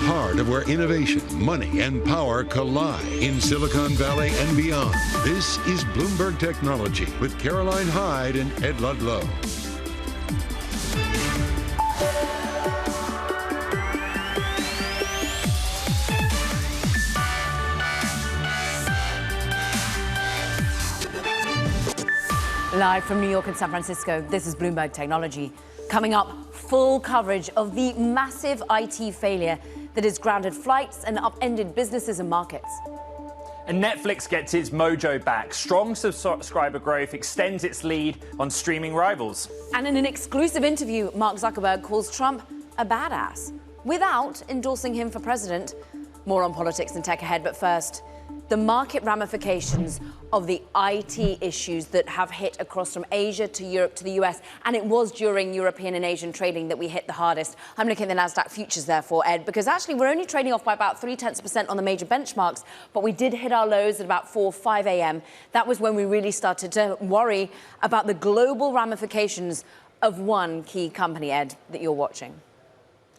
heart of where innovation, money, and power collide in Silicon Valley and beyond. This is Bloomberg Technology with Caroline Hyde and Ed Ludlow. Live from New York and San Francisco, this is Bloomberg Technology. Coming up, full coverage of the massive IT failure that has grounded flights and upended businesses and markets. And Netflix gets its Mojo back. Strong subscriber growth extends its lead on streaming rivals. And in an exclusive interview, Mark Zuckerberg calls Trump a badass without endorsing him for president. More on politics and tech ahead, but first, the market ramifications of the IT issues that have hit across from Asia to Europe to the US. And it was during European and Asian trading that we hit the hardest. I'm looking at the NASDAQ futures, therefore, Ed, because actually we're only trading off by about 0.3% on the major benchmarks, but we did hit our lows at about 5 a.m. That was when we really started to worry about the global ramifications of one key company, Ed, that you're watching.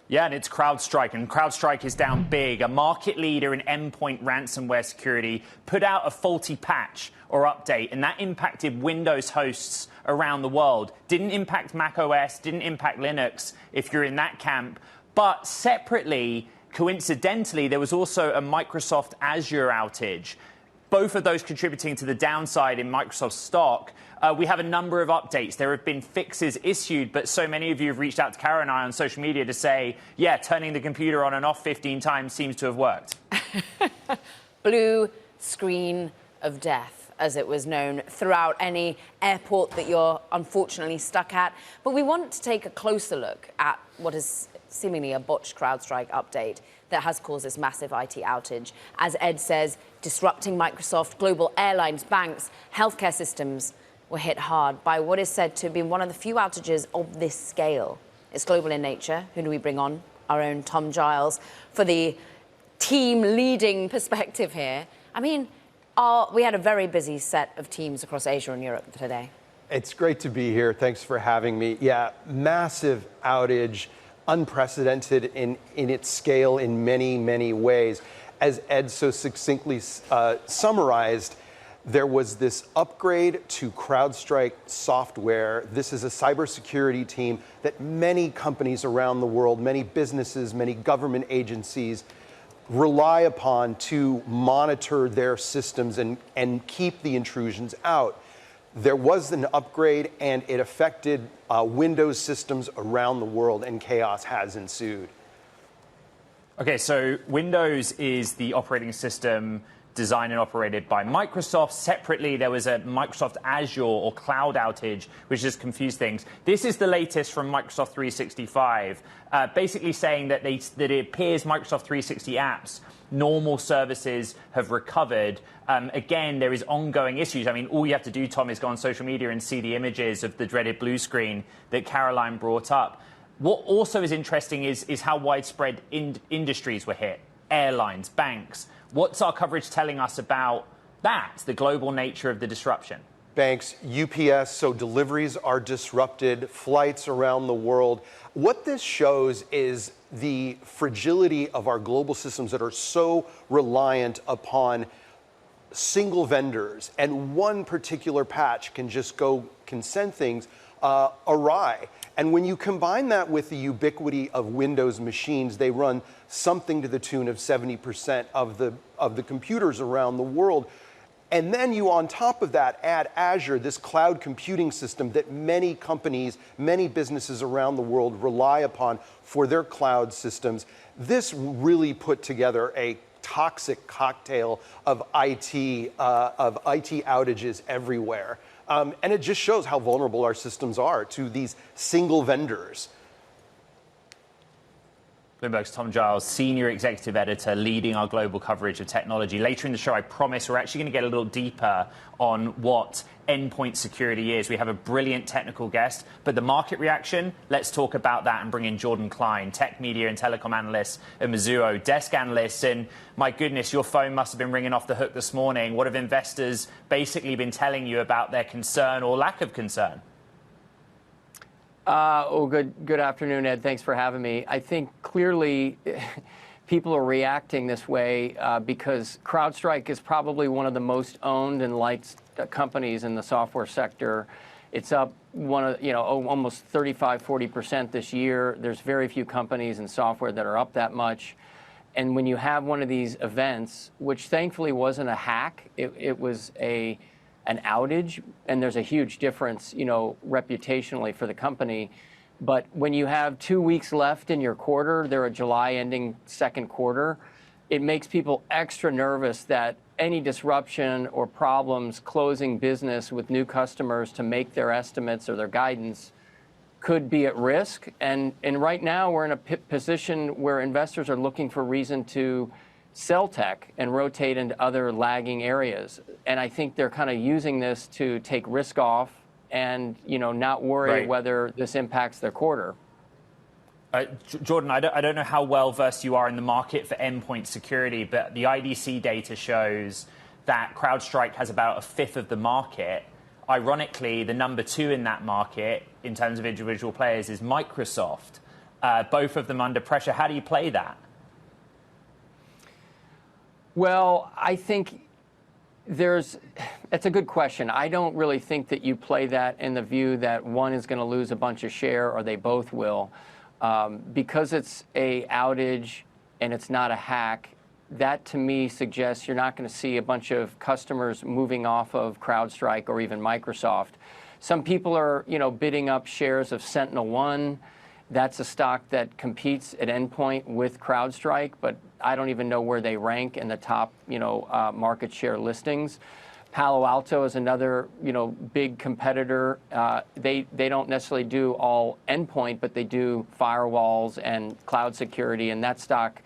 Yeah, and it's CrowdStrike, and CrowdStrike is down big. A market leader in endpoint ransomware security put out a faulty patch or update, and that impacted Windows hosts around the world. Didn't impact Mac OS, didn't impact Linux, if you're in that camp. But separately, coincidentally, there was also a Microsoft Azure outage. Both of those contributing to the downside in Microsoft stock. We have a number of updates. There have been fixes issued, but so many of you have reached out to Kara and I on social media to say, yeah, turning the computer on and off 15 times seems to have worked. Blue screen of death, as it was known throughout any airport that you're unfortunately stuck at. But we want to take a closer look at what is seemingly a botched CrowdStrike update that has caused this massive IT outage. As Ed says, disrupting Microsoft, global airlines, banks, healthcare systems were hit hard by what is said to have been one of the few outages of this scale. It's global in nature. Who do we bring on? Our own Tom Giles for the team leading perspective here. I mean, we had a very busy set of teams across Asia and Europe today. It's great to be here. Thanks for having me. Yeah, massive outage, unprecedented in its scale in many, many ways. As Ed so succinctly summarized, there was this upgrade to CrowdStrike software. This is a cybersecurity team that many companies around the world, many businesses, many government agencies rely upon to monitor their systems and keep the intrusions out. There was an upgrade, and it affected Windows systems around the world, and chaos has ensued. Okay, so Windows is the operating system designed and operated by Microsoft. Separately, there was a Microsoft Azure or cloud outage, which just confused things. This is the latest from Microsoft 365, basically saying that it appears Microsoft 360 apps, normal services have recovered. Again, there is ongoing issues. I mean, all you have to do, Tom, is go on social media and see the images of the dreaded blue screen that Caroline brought up. What also is interesting is how widespread industries were hit. Airlines, banks. What's our coverage telling us about that, the global nature of the disruption? Banks, UPS, so deliveries are disrupted, flights around the world. What this shows is the fragility of our global systems that are so reliant upon single vendors, and one particular patch can send things awry. And when you combine that with the ubiquity of Windows machines, they run something to the tune of 70% of the computers around the world. And then you, on top of that, add Azure, this cloud computing system that many companies, many businesses around the world rely upon for their cloud systems. This really put together a toxic cocktail of IT outages everywhere. And it just shows how vulnerable our systems are to these single vendors. Bloomberg's Tom Giles, Senior Executive Editor, leading our global coverage of technology. Later in the show, I promise we're actually going to get a little deeper on what endpoint security is. We have a brilliant technical guest, but the market reaction, let's talk about that and bring in Jordan Klein, tech media and telecom analyst at Mojo, desk analyst. And my goodness, your phone must have been ringing off the hook this morning. What have investors basically been telling you about their concern or lack of concern? Good afternoon, Ed. Thanks for having me. I think clearly people are reacting this way because CrowdStrike is probably one of the most owned and liked companies in the software sector. It's up almost 35–40% this year. There's very few companies in software that are up that much. And when you have one of these events, which thankfully wasn't a hack, it was an outage, and there's a huge difference, reputationally for the company. But when you have 2 weeks left in your quarter, they're a July-ending second quarter, it makes people extra nervous that any disruption or problems closing business with new customers to make their estimates or their guidance could be at risk. And right now, we're in a position where investors are looking for reason to sell tech and rotate into other lagging areas. And I think they're kind of using this to take risk off and not worry whether this impacts their quarter. Jordan, I don't know how well versed you are in the market for endpoint security, but the IDC data shows that CrowdStrike has about a fifth of the market. Ironically, the number 2 in that market, in terms of individual players, is Microsoft. Both of them under pressure. How do you play that? Well, I think that's a good question. I don't really think that you play that in the view that one is going to lose a bunch of share or they both will. Because it's a outage and it's not a hack, that to me suggests you're not going to see a bunch of customers moving off of CrowdStrike or even Microsoft. Some people are, bidding up shares of SentinelOne. That's a stock that competes at endpoint with CrowdStrike, but I don't even know where they rank in the top, market share listings. Palo Alto is another, big competitor. They don't necessarily do all endpoint, but they do firewalls and cloud security, and that stock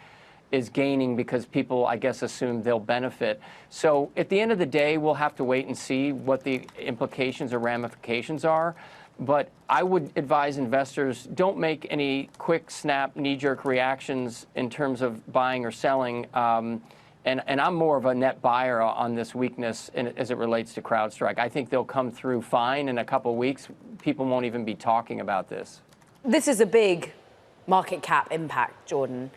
is gaining because people, I guess, assume they'll benefit. So at the end of the day, we'll have to wait and see what the implications or ramifications are. But I would advise investors, don't make any quick, snap, knee-jerk reactions in terms of buying or selling. And I'm more of a net buyer on this weakness as it relates to CrowdStrike. I think they'll come through fine in a couple of weeks. People won't even be talking about this. This is a big market cap impact, Jordan.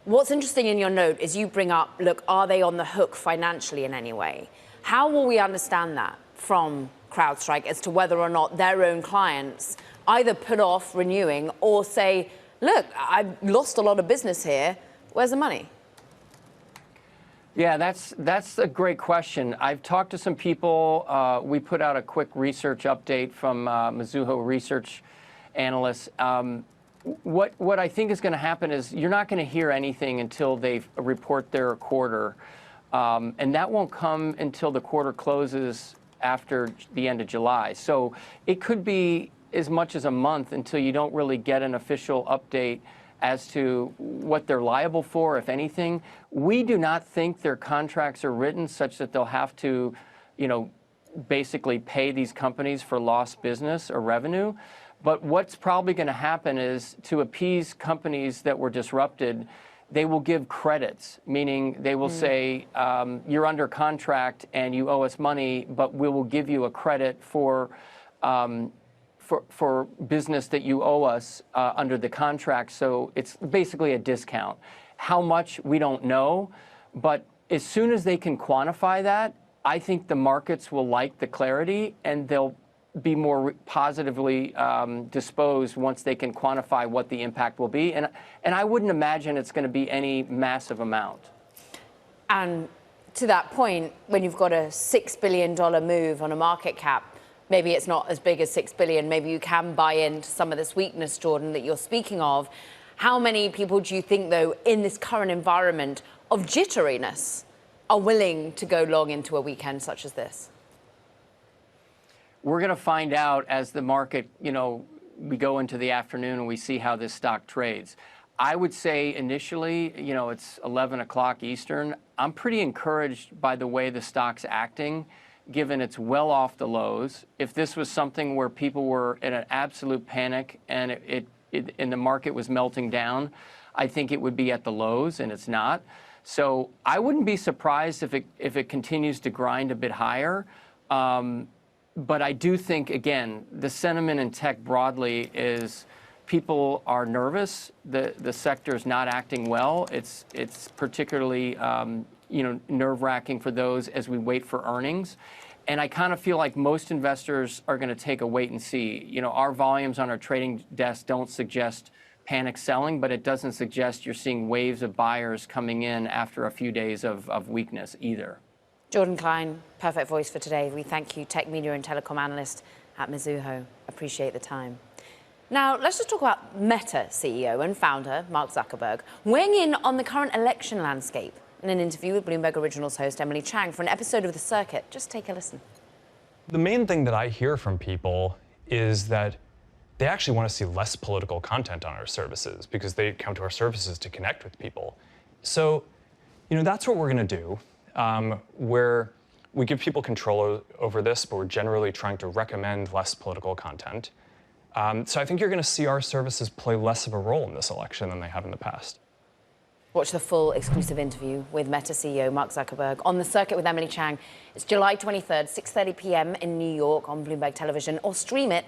What's interesting in your note is you bring up, look, are they on the hook financially in any way? How will we understand that from CrowdStrike as to whether or not their own clients either put off renewing or say, look, I've lost a lot of business here. Where's the money? Yeah, that's a great question. I've talked to some people. We put out a quick research update from Mizuho research analysts. What I think is going to happen is you're not going to hear anything until they report their quarter. And that won't come until the quarter closes after the end of July. So it could be as much as a month until you don't really get an official update as to what they're liable for, if anything. We do not think their contracts are written such that they'll have to, basically pay these companies for lost business or revenue. But what's probably going to happen is to appease companies that were disrupted, they will give credits, meaning they will say, you're under contract and you owe us money, but we will give you a credit for business that you owe us under the contract. So it's basically a discount. How much, we don't know. But as soon as they can quantify that, I think the markets will like the clarity and they'll be more positively disposed once they can quantify what the impact will be. And I wouldn't imagine it's going to be any massive amount. And to that point, when you've got a $6 billion move on a market cap, maybe it's not as big as 6 billion. Maybe you can buy into some of this weakness, Jordan, that you're speaking of. How many people do you think, though, in this current environment of jitteriness, are willing to go long into a weekend such as this? We're going to find out as the market, we go into the afternoon and we see how this stock trades. I would say initially, it's 11 o'clock Eastern. I'm pretty encouraged by the way the stock's acting, given it's well off the lows. If this was something where people were in an absolute panic and and the market was melting down, I think it would be at the lows, and it's not. So I wouldn't be surprised if it continues to grind a bit higher. But I do think, again, the sentiment in tech broadly is people are nervous. The sector is not acting well. It's particularly nerve-wracking for those as we wait for earnings. And I kind of feel like most investors are going to take a wait and see. Our volumes on our trading desk don't suggest panic selling, but it doesn't suggest you're seeing waves of buyers coming in after a few days of weakness either. Jordan Klein, perfect voice for today. We thank you, tech media and telecom analyst at Mizuho. Appreciate the time. Now, let's just talk about Meta CEO and founder Mark Zuckerberg weighing in on the current election landscape in an interview with Bloomberg Originals host Emily Chang for an episode of The Circuit. Just take a listen. The main thing that I hear from people is that they actually want to see less political content on our services because they come to our services to connect with people. So, that's what we're going to do, where we give people control over this, but we're generally trying to recommend less political content. So I think you're going to see our services play less of a role in this election than they have in the past. Watch the full exclusive interview with Meta CEO Mark Zuckerberg on The Circuit with Emily Chang. It's July 23rd, 6:30 p.m. in New York on Bloomberg Television, or stream it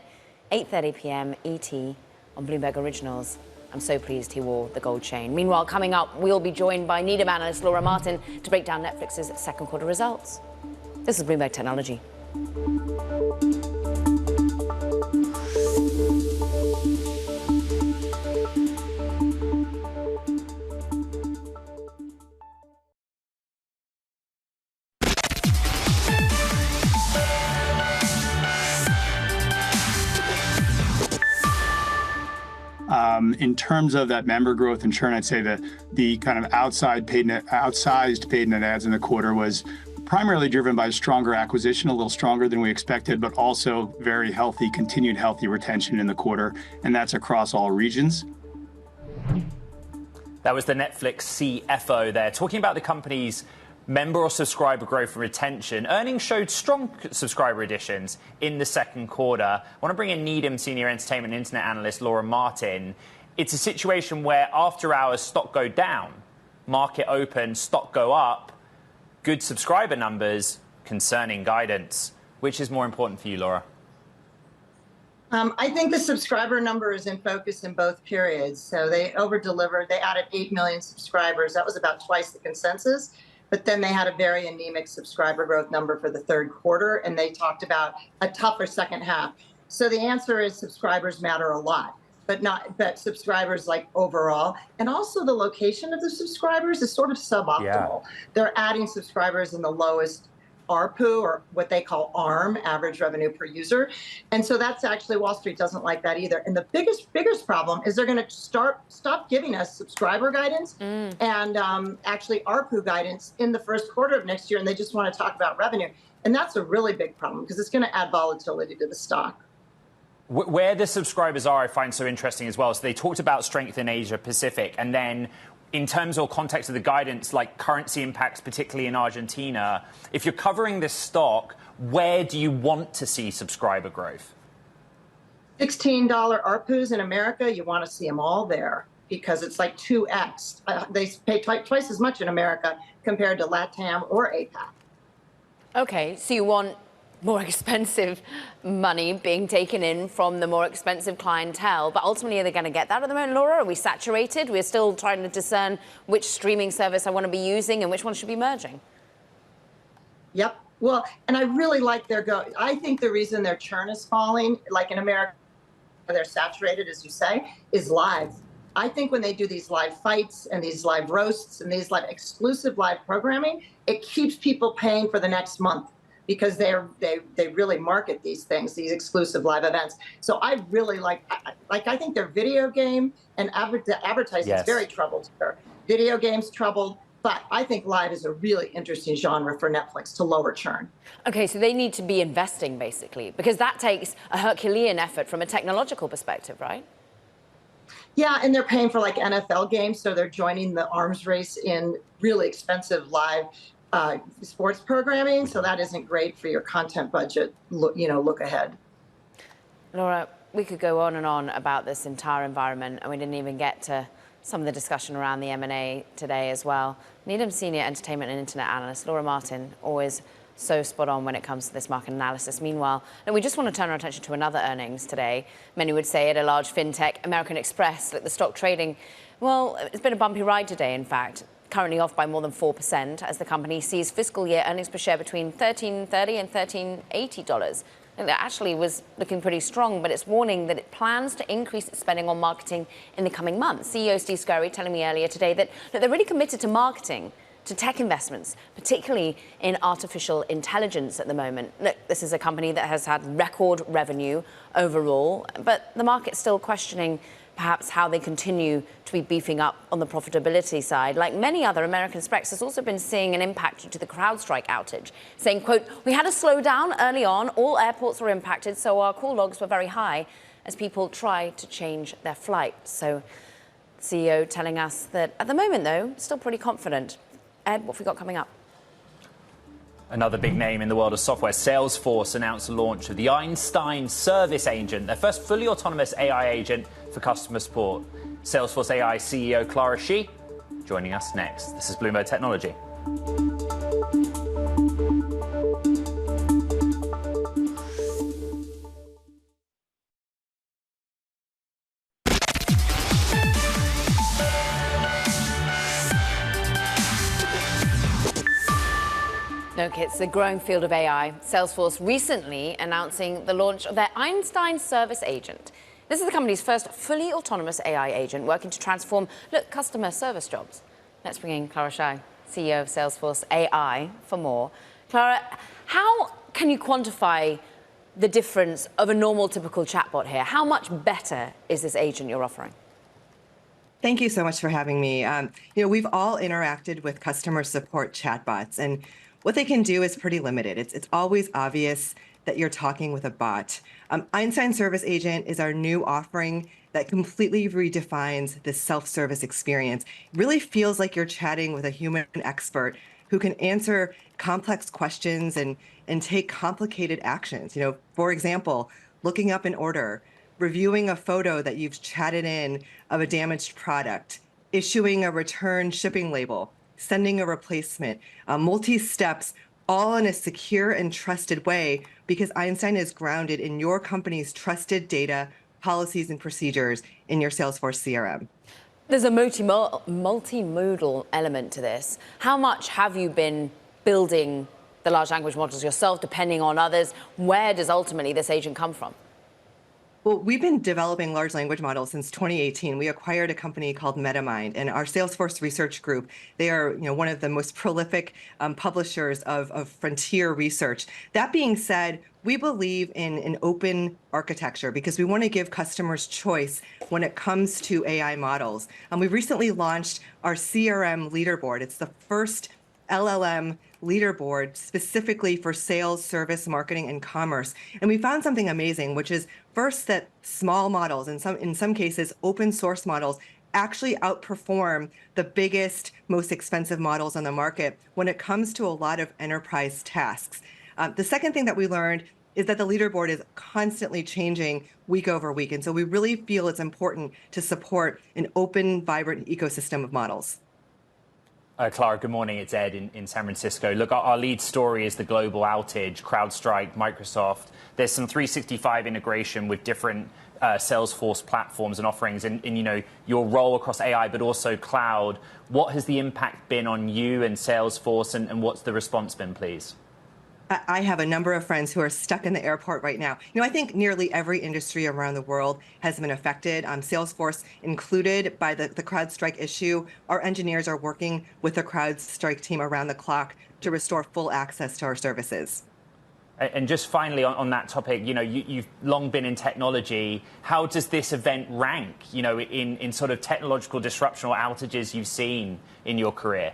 8:30 p.m. ET on Bloomberg Originals. I'm so pleased he wore the gold chain. Meanwhile, coming up, we'll be joined by Needham analyst Laura Martin to break down Netflix's second quarter results. This is Bloomberg Technology. In terms of that member growth and churn, I'd say that the kind of outsized paid net adds in the quarter was primarily driven by stronger acquisition, a little stronger than we expected, but also very healthy, continued healthy retention in the quarter, and that's across all regions. That was the Netflix CFO there, talking about the company's member or subscriber growth and retention. Earnings showed strong subscriber additions in the second quarter. I want to bring in Needham senior entertainment and internet analyst Laura Martin. It's a situation where after hours stock go down, market open, stock go up, good subscriber numbers, concerning guidance. Which is more important for you, Laura? I think the subscriber number is in focus in both periods. So they over-delivered. They added 8 million subscribers. That was about twice the consensus. But then they had a very anemic subscriber growth number for the third quarter, and they talked about a tougher second half. So the answer is subscribers matter a lot, but subscribers like overall. And also the location of the subscribers is sort of suboptimal. Yeah. They're adding subscribers in the lowest ARPU, or what they call ARM, average revenue per user. And so that's actually, Wall Street doesn't like that either. And the biggest problem is they're going to stop giving us subscriber guidance and actually ARPU guidance in the first quarter of next year, and they just want to talk about revenue. And that's a really big problem because it's going to add volatility to the stock. Where the subscribers are, I find so interesting as well. So they talked about strength in Asia Pacific, and then in terms or context of the guidance, like currency impacts, particularly in Argentina, if you're covering this stock, where do you want to see subscriber growth? $16 ARPUs in America, you want to see them all there because it's like 2x. They pay twice as much in America compared to LATAM or APAC. Okay, so you want more expensive money being taken in from the more expensive clientele, but ultimately are they going to get that at the moment, Laura? Are we saturated? We're still trying to discern which streaming service I want to be using and which one should be merging. Yep. Well, and I really like I think the reason their churn is falling, like in America, they're saturated, as you say, is live. I think when they do these live fights and these live roasts and these live exclusive live programming, it keeps people paying for the next month, because they really market these things, these exclusive live events. So I really I think their video game and advertising is very troubled here. Video games troubled, but I think live is a really interesting genre for Netflix to lower churn. Okay, so they need to be investing basically, because that takes a Herculean effort from a technological perspective, right? Yeah, and they're paying for like NFL games, so they're joining the arms race in really expensive live sports programming, so that isn't great for your content budget, look ahead. Laura, we could go on and on about this entire environment, and we didn't even get to some of the discussion around the M&A today as well. Needham senior entertainment and internet analyst Laura Martin, always so spot on when it comes to this market analysis. Meanwhile, and we just want to turn our attention to another earnings today. Many would say at a large fintech, American Express, like the stock trading, well, it's been a bumpy ride today, in fact. Currently off by more than 4% as the company sees fiscal year earnings per share between $13.30 and $13.80. And that actually was looking pretty strong, but it's warning that it plans to increase its spending on marketing in the coming months. CEO Steve Scurry telling me earlier today that they're really committed to marketing, to tech investments, particularly in artificial intelligence at the moment. Look, this is a company that has had record revenue overall, but the market's still questioning perhaps how they continue to be beefing up on the profitability side. Like many other, American Express has also been seeing an impact due to the CrowdStrike outage, saying, quote, "We had a slowdown early on, all airports were impacted, so our call logs were very high as people tried to change their flights." So CEO telling us that at the moment, though, still pretty confident. Ed, what have we got coming up? Another big name in the world of software, Salesforce announced the launch of the Einstein Service Agent, their first fully autonomous AI agent for customer support. Salesforce AI CEO Clara Shih joining us next. This is Bloomberg Technology. Okay, it's the growing field of AI. Salesforce recently announcing the launch of their Einstein Service Agent. This is the company's first fully autonomous AI agent working to transform, customer service jobs. Let's bring in Clara Shih, CEO of Salesforce AI, for more. Clara, how can you quantify the difference of a normal, typical chatbot here? How much better is this agent you're offering? Thank you so much for having me. We've all interacted with customer support chatbots, and what they can do is pretty limited. It's always obvious that you're talking with a bot. Einstein Service Agent is our new offering that completely redefines the self-service experience. It really feels like you're chatting with a human expert who can answer complex questions and take complicated actions. For example, looking up an order, reviewing a photo that you've chatted in of a damaged product, issuing a return shipping label, sending a replacement, multi-steps, all in a secure and trusted way because Einstein is grounded in your company's trusted data, policies, and procedures in your Salesforce CRM. There's a multimodal element to this. How much have you been building the large language models yourself, depending on others? Where does ultimately this agent come from? Well, we've been developing large language models since 2018. We acquired a company called MetaMind, and our Salesforce research group, they are one of the most prolific publishers of frontier research. That being said, we believe in an open architecture because we want to give customers choice when it comes to AI models. We recently launched our CRM leaderboard. It's the first LLM leaderboard specifically for sales, service, marketing, and commerce. And we found something amazing, which is first that small models, in some cases open source models, actually outperform the biggest, most expensive models on the market when it comes to a lot of enterprise tasks. The second thing that we learned is that the leaderboard is constantly changing week over week. And so we really feel it's important to support an open, vibrant ecosystem of models. Clara, good morning. It's Ed in San Francisco. Look, our lead story is the global outage, CrowdStrike, Microsoft. There's some 365 integration with different Salesforce platforms and offerings in your role across AI, but also cloud. What has the impact been on you and Salesforce, and what's the response been, please? I have a number of friends who are stuck in the airport right now. I think nearly every industry around the world has been affected, Salesforce included, by the CrowdStrike issue. Our engineers are working with the CrowdStrike team around the clock to restore full access to our services. And just finally on that topic, you've long been in technology. How does this event rank, in sort of technological disruption or outages you've seen in your career?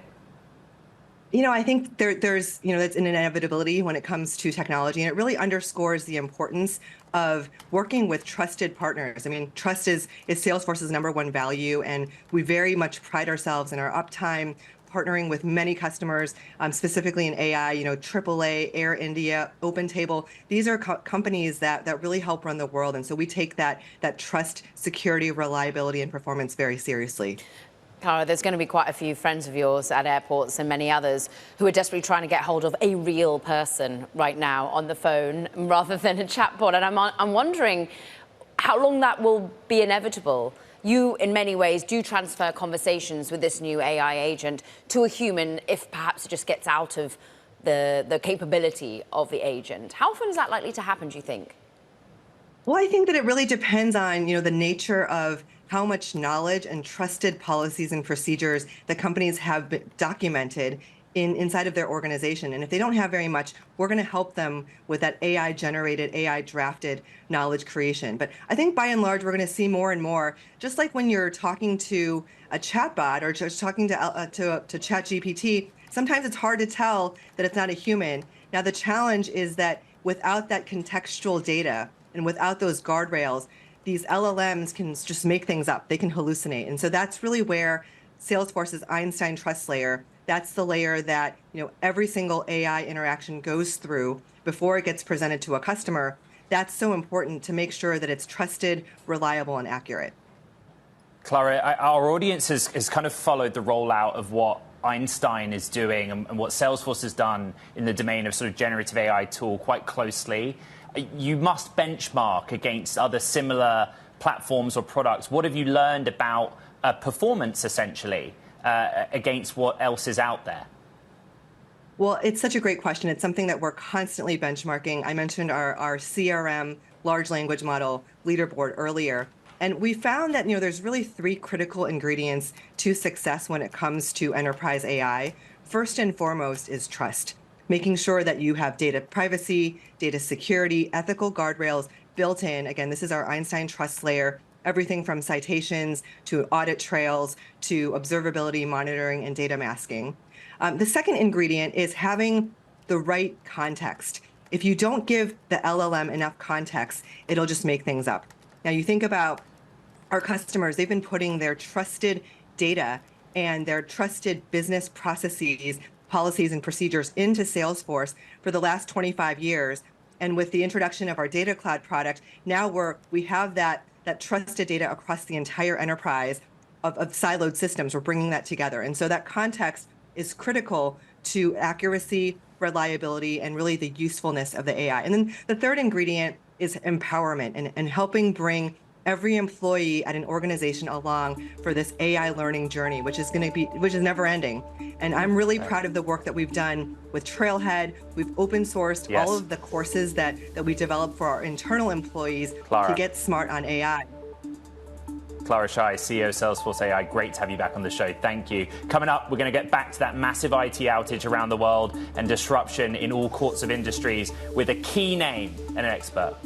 I think there's that's an inevitability when it comes to technology, and it really underscores the importance of working with trusted partners. I mean, trust is Salesforce's #1 value, and we very much pride ourselves in our uptime, partnering with many customers, specifically in AI, AAA, Air India, OpenTable. These are companies that really help run the world, and so we take that trust, security, reliability, and performance very seriously. Cara, there's going to be quite a few friends of yours at airports and many others who are desperately trying to get hold of a real person right now on the phone rather than a chatbot. And I'm wondering how long that will be inevitable. You, in many ways, do transfer conversations with this new AI agent to a human if perhaps it just gets out of the capability of the agent. How often is that likely to happen, do you think? Well, I think that it really depends on, the nature of how much knowledge and trusted policies and procedures the companies have documented inside of their organization. And if they don't have very much, we're going to help them with that AI-generated, AI-drafted knowledge creation. But I think by and large, we're going to see more and more, just like when you're talking to a chatbot or just talking to ChatGPT, sometimes it's hard to tell that it's not a human. Now, the challenge is that without that contextual data and without those guardrails, these LLMs can just make things up. They can hallucinate. And so that's really where Salesforce's Einstein Trust Layer, that's the layer that every single AI interaction goes through before it gets presented to a customer. That's so important to make sure that it's trusted, reliable, and accurate. Clara, our audience has kind of followed the rollout of what Einstein is doing and what Salesforce has done in the domain of sort of generative AI tool quite closely. You must benchmark against other similar platforms or products. What have you learned about performance, essentially, against what else is out there? Well, it's such a great question. It's something that we're constantly benchmarking. I mentioned our CRM large language model leaderboard earlier. And we found that there's really 3 critical ingredients to success when it comes to enterprise AI. First and foremost is trust. Making sure that you have data privacy, data security, ethical guardrails built in. Again, this is our Einstein Trust Layer, everything from citations to audit trails to observability, monitoring, and data masking. The second ingredient is having the right context. If you don't give the LLM enough context, it'll just make things up. Now, you think about our customers, they've been putting their trusted data and their trusted business processes, policies and procedures into Salesforce for the last 25 years. And with the introduction of our Data Cloud product, now we have that trusted data across the entire enterprise of siloed systems. We're bringing that together. And so that context is critical to accuracy, reliability, and really the usefulness of the AI. And then the third ingredient is empowerment and helping bring every employee at an organization along for this AI learning journey, which is never ending. And I'm really proud of the work that we've done with Trailhead. We've open sourced all of the courses that we developed for our internal employees to get smart on AI. Clara Shai, CEO of Salesforce AI, great to have you back on the show. Thank you. Coming up, we're going to get back to that massive IT outage around the world and disruption in all sorts of industries with a key name and an expert.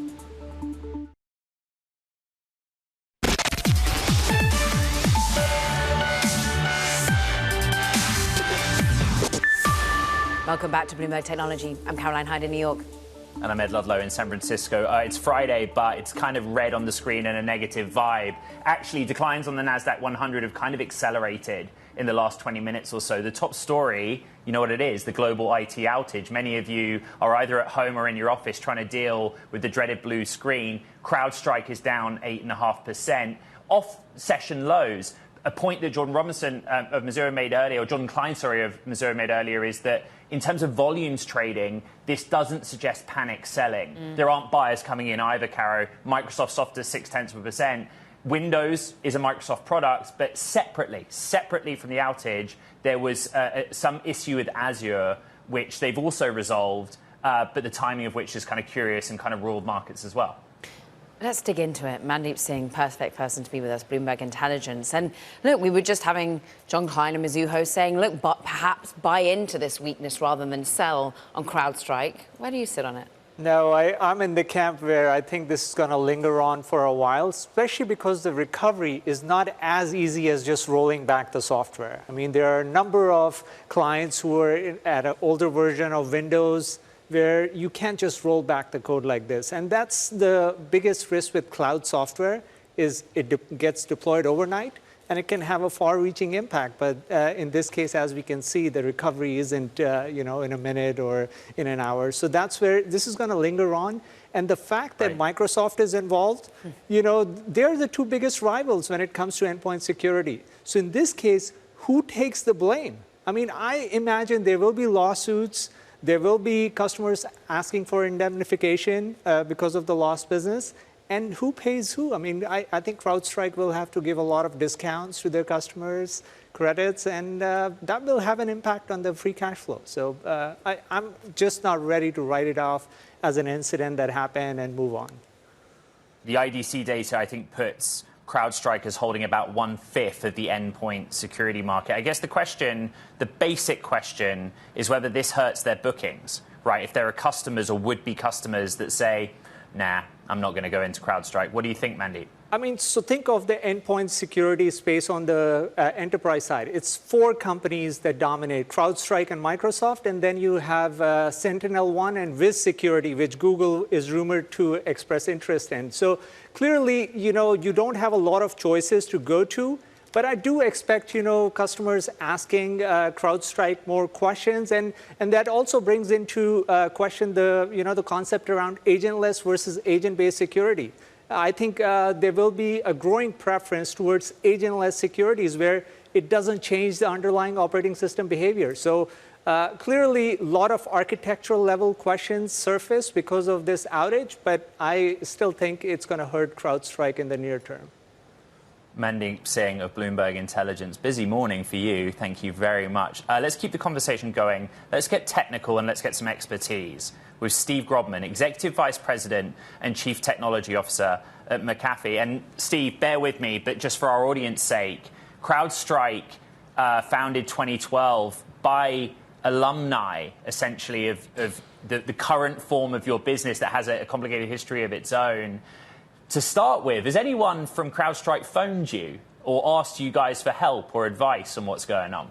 Welcome back to Bloomberg Technology. I'm Caroline Hyde in New York. And I'm Ed Ludlow in San Francisco. It's Friday, but it's kind of red on the screen and a negative vibe. Actually, declines on the NASDAQ 100 have kind of accelerated in the last 20 minutes or so. The top story, you know what it is, the global IT outage. Many of you are either at home or in your office trying to deal with the dreaded blue screen. CrowdStrike is down 8.5%, off session lows. A point that Jordan Robinson of Mizuho made earlier, or Jordan Klein, sorry, of Mizuho made earlier, is that in terms of volumes trading, this doesn't suggest panic selling. There aren't buyers coming in either, Caro. Microsoft softer 0.6%. Windows is a Microsoft product, but separately from the outage, there was some issue with Azure, which they've also resolved, but the timing of which is kind of curious and kind of ruled markets as well. Let's dig into it. Mandeep Singh, perfect person to be with us, Bloomberg Intelligence. And look, we were just having John Klein and Mizuho saying, look, but perhaps buy into this weakness rather than sell on CrowdStrike. Where do you sit on it? No, I'm in the camp where I think this is going to linger on for a while, especially because the recovery is not as easy as just rolling back the software. I mean, there are a number of clients who are at an older version of Windows where you can't just roll back the code like this. And that's the biggest risk with cloud software, is it gets deployed overnight. and it can have a far-reaching impact. But in this case, as we can see, the recovery isn't, in a minute or in an hour. So that's where this is going to linger on. And the fact that Microsoft is involved, they're the two biggest rivals when it comes to endpoint security. So in this case, who takes the blame? I mean, I imagine there will be lawsuits. There will be customers asking for indemnification because of the lost business. And who pays who? I mean, I think CrowdStrike will have to give a lot of discounts to their customers, credits, and that will have an impact on the free cash flow. So I'm just not ready to write it off as an incident that happened and move on. The IDC data, I think, puts CrowdStrike as holding about 1/5 of the endpoint security market. I guess the basic question is whether this hurts their bookings, right? If there are customers or would-be customers that say, nah, I'm not going to go into CrowdStrike. What do you think, Mandeep? I mean, so think of the endpoint security space on the enterprise side. It's 4 companies that dominate, CrowdStrike and Microsoft, and then you have SentinelOne and Wiz Security, which Google is rumored to express interest in. So clearly, you don't have a lot of choices to go to, but I do expect, customers asking CrowdStrike more questions, and that also brings into question the concept around agentless versus agent-based security. I think there will be a growing preference towards agentless securities where it doesn't change the underlying operating system behavior. So clearly, a lot of architectural level questions surface because of this outage, but I still think it's going to hurt CrowdStrike in the near term. Mandeep Singh of Bloomberg Intelligence. Busy morning for you. Thank you very much. Let's keep the conversation going. Let's get technical and let's get some expertise with Steve Grobman, Executive Vice President and Chief Technology Officer at McAfee. And Steve, bear with me, but just for our audience's sake, CrowdStrike, founded 2012 by alumni, essentially, of the current form of your business that has a complicated history of its own. To start with, has anyone from CrowdStrike phoned you or asked you guys for help or advice on what's going on?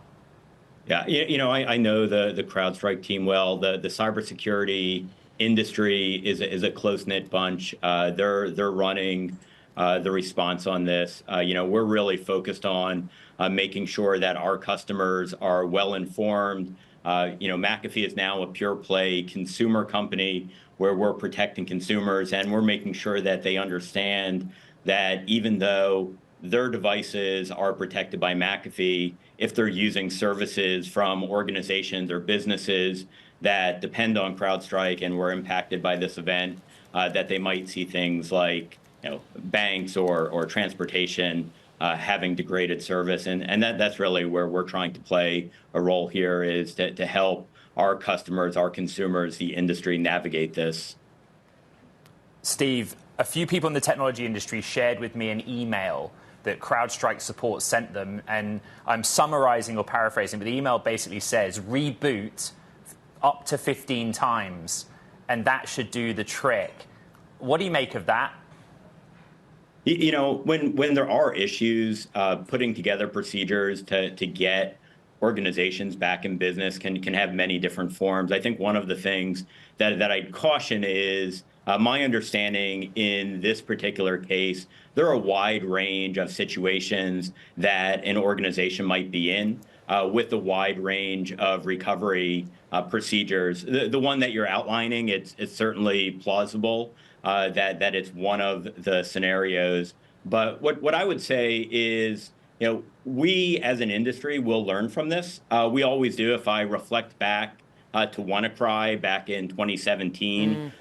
Yeah, I know the CrowdStrike team well. The cybersecurity industry is a close-knit bunch. They're running the response on this. We're really focused on making sure that our customers are well informed. McAfee is now a pure play consumer company where we're protecting consumers, and we're making sure that they understand that even though their devices are protected by McAfee, if they're using services from organizations or businesses that depend on CrowdStrike and were impacted by this event, that they might see things like banks or transportation having degraded service. And that's really where we're trying to play a role here, is to help our customers, our consumers, the industry navigate this. Steve, a few people in the technology industry shared with me an email that CrowdStrike support sent them, and I'm summarizing or paraphrasing, but the email basically says reboot up to 15 times, and that should do the trick. What do you make of that? When there are issues, putting together procedures to get organizations back in business can have many different forms. I think one of the things that I'd caution is my understanding in this particular case, there are a wide range of situations that an organization might be in with a wide range of recovery procedures. The one that you're outlining, it's certainly plausible that it's one of the scenarios. But what I would say is, we as an industry will learn from this. We always do. If I reflect back to WannaCry back in 2017,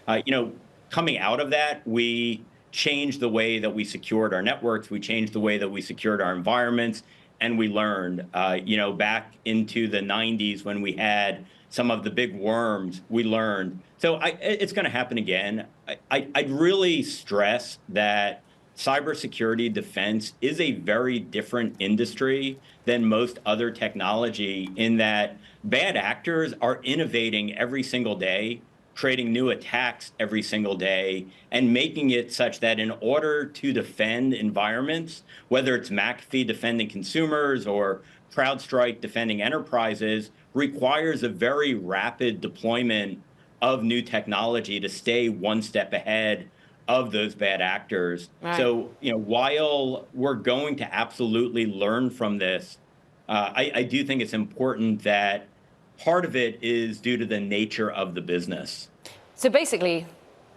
coming out of that, we changed the way that we secured our networks. We changed the way that we secured our environments, and we learned. Back into the 90s when we had some of the big worms, we learned. So it's going to happen again. I'd really stress that cybersecurity defense is a very different industry than most other technology, in that bad actors are innovating every single day, creating new attacks every single day, and making it such that in order to defend environments, whether it's McAfee defending consumers or CrowdStrike defending enterprises, requires a very rapid deployment of new technology to stay one step ahead of those bad actors. Right. So, while we're going to absolutely learn from this, I do think it's important that part of it is due to the nature of the business. So basically,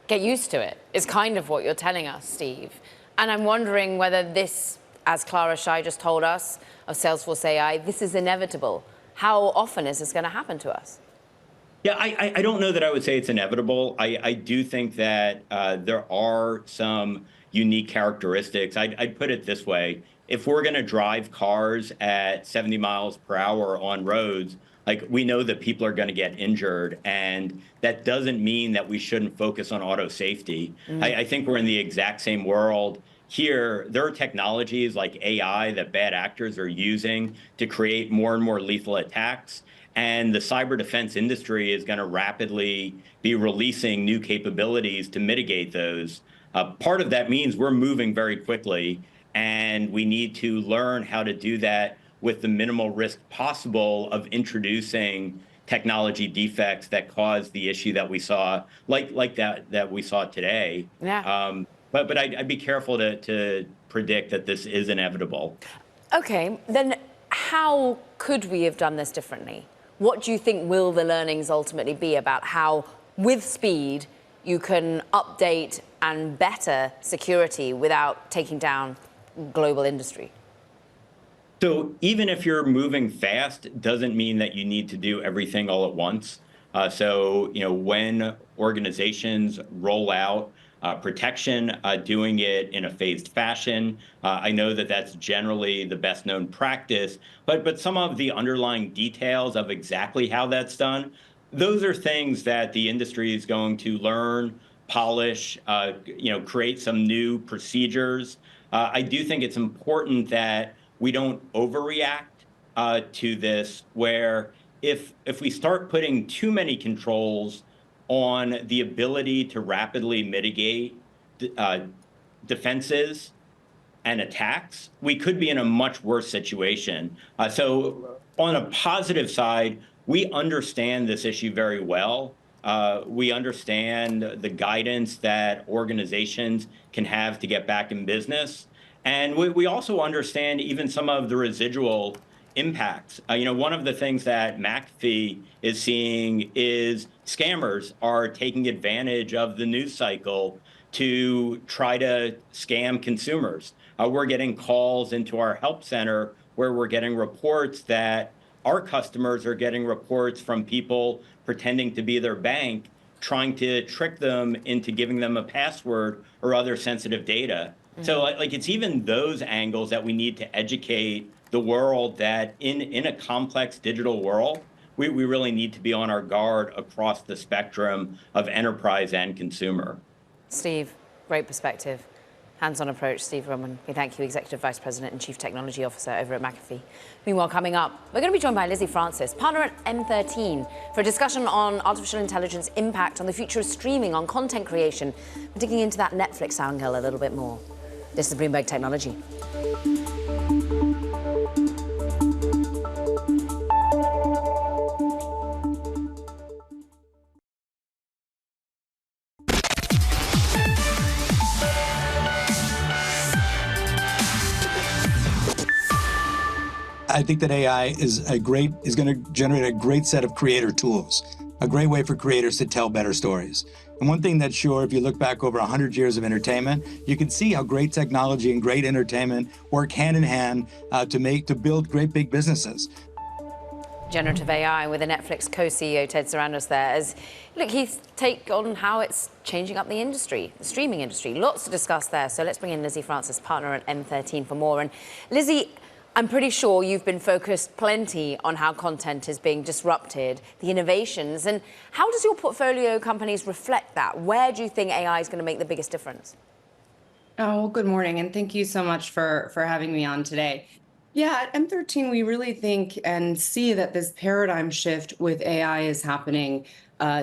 get used to it is kind of what you're telling us, Steve. And I'm wondering whether this, as Clara Shai just told us of Salesforce AI, this is inevitable. How often is this going to happen to us? Yeah, I don't know that I would say it's inevitable. I do think that there are some unique characteristics. I'd put it this way. If we're going to drive cars at 70 miles per hour on roads, like, we know that people are going to get injured, and that doesn't mean that we shouldn't focus on auto safety. I think we're in the exact same world here. There are technologies like AI that bad actors are using to create more and more lethal attacks. And the cyber defense industry is going to rapidly be releasing new capabilities to mitigate those. Part of that means we're moving very quickly, and we need to learn how to do that with the minimal risk possible of introducing technology defects that cause the issue that we saw, like that we saw today. Yeah. But I'd be careful to predict that this is inevitable. Okay, then how could we have done this differently? What do you think will the learnings ultimately be about how, with speed, you can update and better security without taking down global industry? So even if you're moving fast, doesn't mean that you need to do everything all at once. So, when organizations roll out protection, doing it in a phased fashion. I know that that's generally the best known practice, but some of the underlying details of exactly how that's done, those are things that the industry is going to learn, polish, create some new procedures. I do think it's important that we don't overreact to this, where if we start putting too many controls on the ability to rapidly mitigate defenses and attacks, we could be in a much worse situation. So on a positive side, we understand this issue very well. We understand the guidance that organizations can have to get back in business. And we also understand even some of the residual impacts. One of the things that McAfee is seeing is scammers are taking advantage of the news cycle to try to scam consumers. We're getting calls into our help center where we're getting reports that our customers are getting reports from people pretending to be their bank, trying to trick them into giving them a password or other sensitive data. So it's even those angles that we need to educate the world that in a complex digital world, we really need to be on our guard across the spectrum of enterprise and consumer. Steve, great perspective. Hands-on approach, Steve Roman. We thank you, Executive Vice President and Chief Technology Officer over at McAfee. Meanwhile, coming up, we're going to be joined by Lizzie Francis, partner at M13, for a discussion on artificial intelligence impact on the future of streaming, on content creation. We're digging into that Netflix angle a little bit more. This is Bloomberg Technology. I think that AI is going to generate a great set of creator tools, a great way for creators to tell better stories. And one thing that's sure, if you look back over 100 years of entertainment, you can see how great technology and great entertainment work hand in hand to build great big businesses. Generative AI with the Netflix co-CEO Ted Sarandos there, as his take on how it's changing up the industry, the streaming industry. Lots to discuss there. So let's bring in Lizzie Francis, partner at M13, for more. And Lizzie, I'm pretty sure you've been focused plenty on how content is being disrupted, the innovations, and how does your portfolio companies reflect that? Where do you think AI is going to make the biggest difference? Oh, well, good morning, and thank you so much for having me on today. Yeah, at M13, we really think and see that this paradigm shift with AI is happening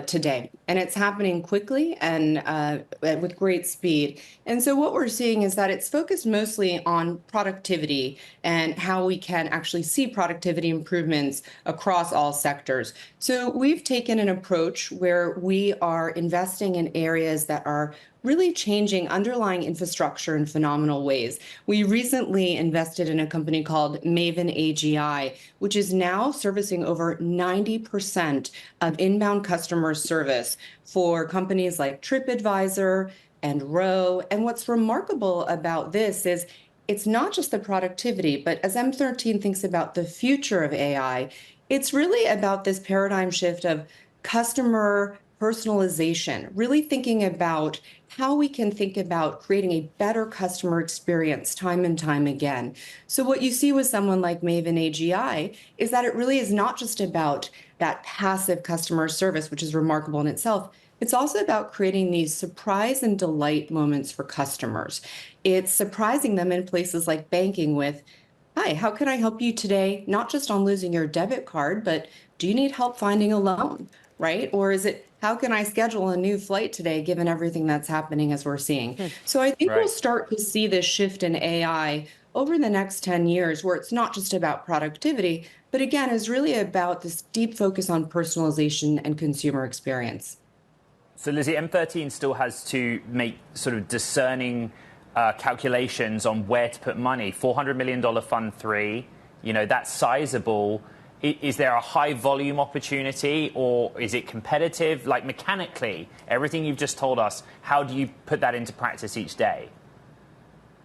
today, and it's happening quickly and with great speed. And so what we're seeing is that it's focused mostly on productivity and how we can actually see productivity improvements across all sectors. So we've taken an approach where we are investing in areas that are really changing underlying infrastructure in phenomenal ways. We recently invested in a company called Maven AGI, which is now servicing over 90% of inbound customer service for companies like TripAdvisor and Row. And what's remarkable about this is it's not just the productivity, but as M13 thinks about the future of AI, it's really about this paradigm shift of customer personalization, really thinking about how we can think about creating a better customer experience time and time again. So what you see with someone like Maven AGI is that it really is not just about that passive customer service, which is remarkable in itself. It's also about creating these surprise and delight moments for customers. It's surprising them in places like banking with, "Hi, how can I help you today?" Not just on losing your debit card, but do you need help finding a loan, right? Or is it, how can I schedule a new flight today, given everything that's happening as we're seeing? So I think we'll start to see this shift in AI over the next 10 years, where it's not just about productivity, but again, is really about this deep focus on personalization and consumer experience. So Lizzie, M13 still has to make sort of discerning calculations on where to put money. $400 million fund 3, that's sizable. Is there a high volume opportunity, or is it competitive? Like, mechanically, everything you've just told us, how do you put that into practice each day?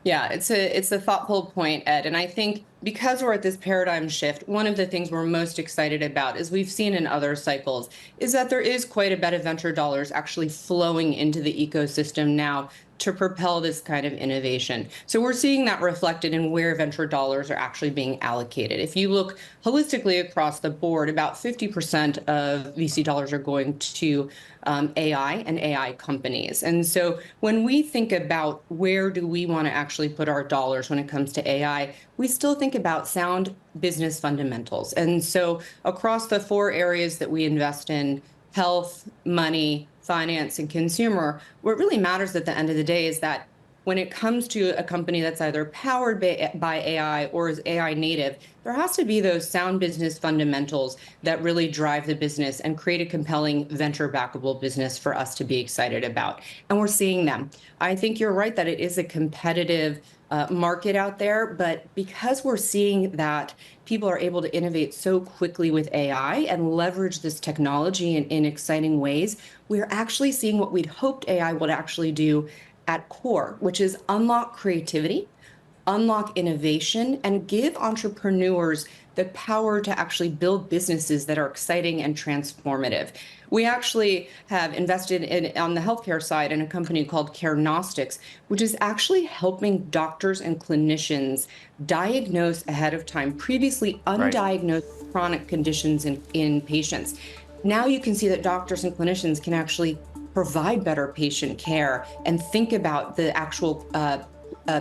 Yeah, it's a thoughtful point, Ed. And I think because we're at this paradigm shift, one of the things we're most excited about, as we've seen in other cycles, is that there is quite a bit of venture dollars actually flowing into the ecosystem now to propel this kind of innovation. So we're seeing that reflected in where venture dollars are actually being allocated. If you look holistically across the board, about 50% of VC dollars are going to AI and AI companies. And so when we think about where do we want to actually put our dollars when it comes to AI, we still think about sound business fundamentals. And so across the 4 areas that we invest in, health, money, finance, and consumer, what really matters at the end of the day is that when it comes to a company that's either powered by AI or is AI native, there has to be those sound business fundamentals that really drive the business and create a compelling venture backable business for us to be excited about. And we're seeing them. I think you're right that it is a competitive market out there, but because we're seeing that people are able to innovate so quickly with AI and leverage this technology in exciting ways, we're actually seeing what we'd hoped AI would actually do at core, which is unlock creativity, unlock innovation, and give entrepreneurs the power to actually build businesses that are exciting and transformative. We actually have invested on the healthcare side in a company called Caregnostics, which is actually helping doctors and clinicians diagnose ahead of time previously undiagnosed chronic conditions in patients. Now you can see that doctors and clinicians can actually provide better patient care and think about the actual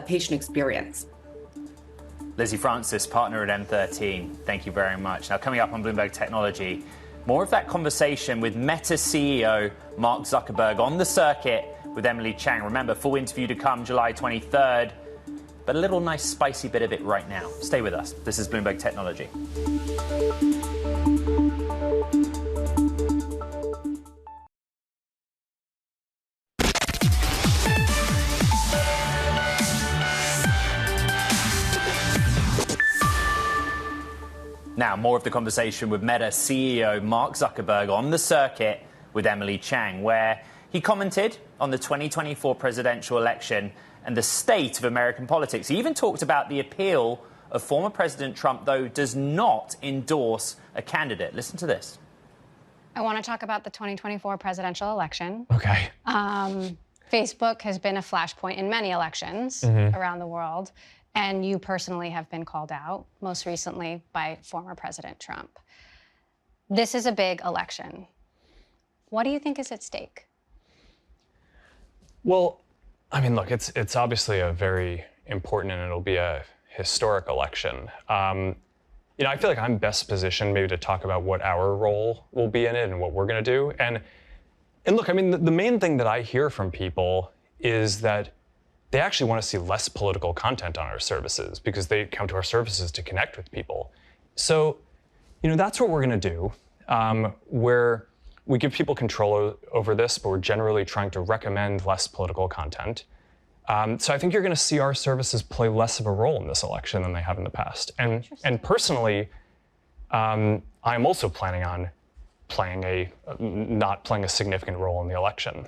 patient experience. Lizzie Francis, partner at M13, thank you very much. Now, coming up on Bloomberg Technology, more of that conversation with Meta CEO Mark Zuckerberg on the circuit with Emily Chang. Remember, full interview to come July 23rd, but a little nice spicy bit of it right now. Stay with us. This is Bloomberg Technology. Now, more of the conversation with Meta CEO Mark Zuckerberg on the circuit with Emily Chang, where he commented on the 2024 presidential election and the state of American politics. He even talked about the appeal of former President Trump, though does not endorse a candidate. Listen to this. I want to talk about the 2024 presidential election. Okay. Facebook has been a flashpoint in many elections around the world. And you personally have been called out, most recently by former President Trump. This is a big election. What do you think is at stake? Well, I mean, look, it's obviously a very important and it'll be a historic election. I feel like I'm best positioned maybe to talk about what our role will be in it and what we're going to do. And look, I mean, the main thing that I hear from people is that they actually want to see less political content on our services because they come to our services to connect with people. So, that's what we're going to do. We're we give people control over this, but we're generally trying to recommend less political content. So I think you're going to see our services play less of a role in this election than they have in the past. And personally, I'm also planning on not playing a significant role in the election.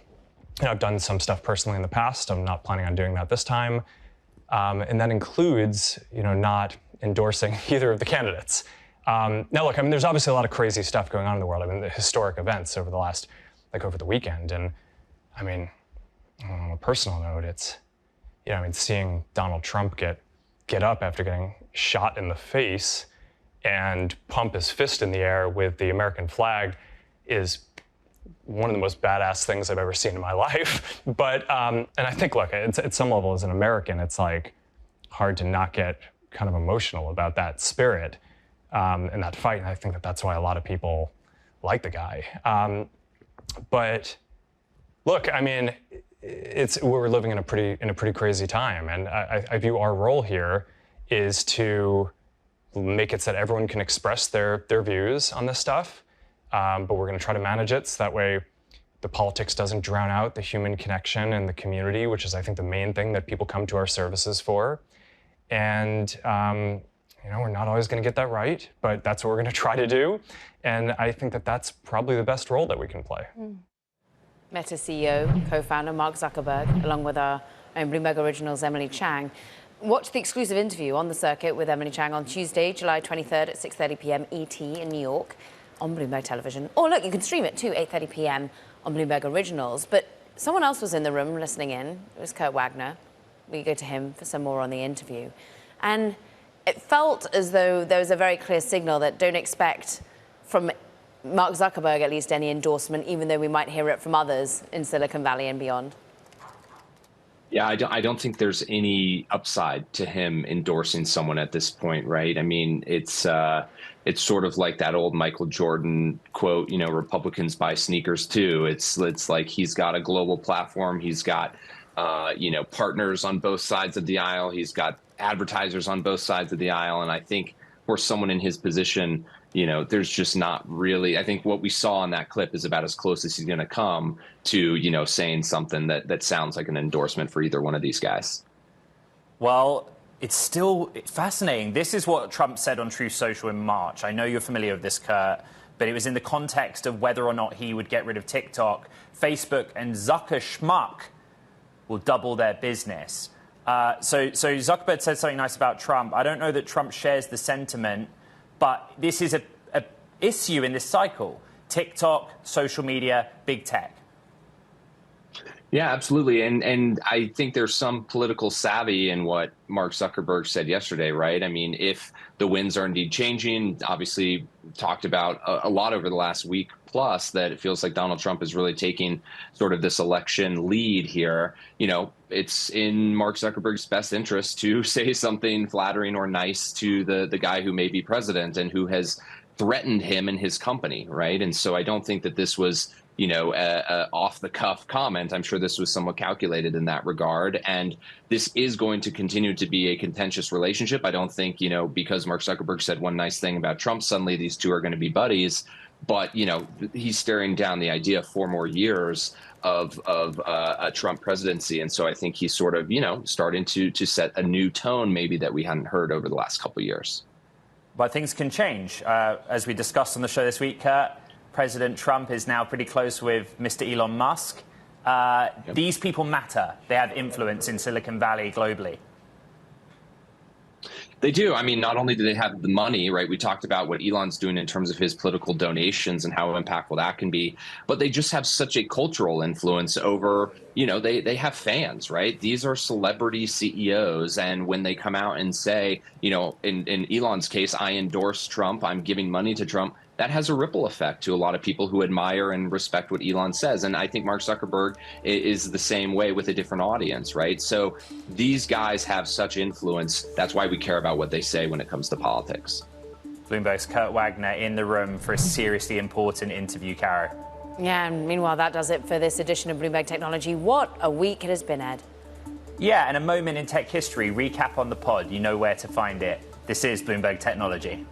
I've done some stuff personally in the past. I'm not planning on doing that this time. And that includes, not endorsing either of the candidates. Now, look, there's obviously a lot of crazy stuff going on in the world. The historic events over over the weekend. And on a personal note, it's, seeing Donald Trump get up after getting shot in the face and pump his fist in the air with the American flag is one of the most badass things I've ever seen in my life. But, and I think, look, at some level as an American, it's like hard to not get kind of emotional about that spirit and that fight. And I think that's why a lot of people like the guy. But look, we're living in a pretty crazy time. And I view our role here is to make it so that everyone can express their views on this stuff. But we're going to try to manage it so that way the politics doesn't drown out the human connection and the community, which is, I think, the main thing that people come to our services for. And, we're not always going to get that right, but that's what we're going to try to do. And I think that's probably the best role that we can play. Meta CEO, co-founder Mark Zuckerberg, along with our own Bloomberg Originals, Emily Chang. Watch the exclusive interview on the circuit with Emily Chang on Tuesday, July 23rd at 6:30 p.m. ET in New York on Bloomberg Television. Or look, you can stream it too, 8:30 p.m. on Bloomberg Originals. But someone else was in the room listening in. It was Kurt Wagner. We go to him for some more on the interview. And it felt as though there was a very clear signal that don't expect from Mark Zuckerberg, at least, any endorsement, even though we might hear it from others in Silicon Valley and beyond. Yeah, I don't think there's any upside to him endorsing someone at this point, right? It's sort of like that old Michael Jordan quote, Republicans buy sneakers too. It's like he's got a global platform. He's got, partners on both sides of the aisle. He's got advertisers on both sides of the aisle. And I think for someone in his position, there's just not really, I think what we saw in that clip is about as close as he's going to come to, saying something that sounds like an endorsement for either one of these guys. Well, it's still fascinating. This is what Trump said on Truth Social in March. I know you're familiar with this, Kurt, but it was in the context of whether or not he would get rid of TikTok. Facebook and Zucker-schmuck will double their business. So Zuckerberg said something nice about Trump. I don't know that Trump shares the sentiment, but this is a issue in this cycle. TikTok, social media, big tech. Yeah, absolutely. And I think there's some political savvy in what Mark Zuckerberg said yesterday, right? If the winds are indeed changing, obviously talked about a lot over the last week plus that it feels like Donald Trump is really taking sort of this election lead here. It's in Mark Zuckerberg's best interest to say something flattering or nice to the guy who may be president and who has threatened him and his company, right? And so I don't think that this was a off-the-cuff comment. I'm sure this was somewhat calculated in that regard. And this is going to continue to be a contentious relationship. I don't think, because Mark Zuckerberg said one nice thing about Trump, suddenly these two are going to be buddies. But, he's staring down the idea of 4 more years of a Trump presidency. And so I think he's sort of, starting to set a new tone maybe that we hadn't heard over the last couple of years. But things can change. As we discussed on the show this week, Kurt, President Trump is now pretty close with Mr. Elon Musk. Yep. These people matter. They have influence in Silicon Valley globally. They do. Not only do they have the money, right? We talked about what Elon's doing in terms of his political donations and how impactful that can be, but they just have such a cultural influence over, they have fans, right? These are celebrity CEOs. And when they come out and say, in Elon's case, I endorse Trump, I'm giving money to Trump, that has a ripple effect to a lot of people who admire and respect what Elon says. And I think Mark Zuckerberg is the same way with a different audience, right? So these guys have such influence. That's why we care about what they say when it comes to politics. Bloomberg's Kurt Wagner in the room for a seriously important interview, Caro. Yeah, and meanwhile, that does it for this edition of Bloomberg Technology. What a week it has been, Ed. Yeah, and a moment in tech history. Recap on the pod. You know where to find it. This is Bloomberg Technology.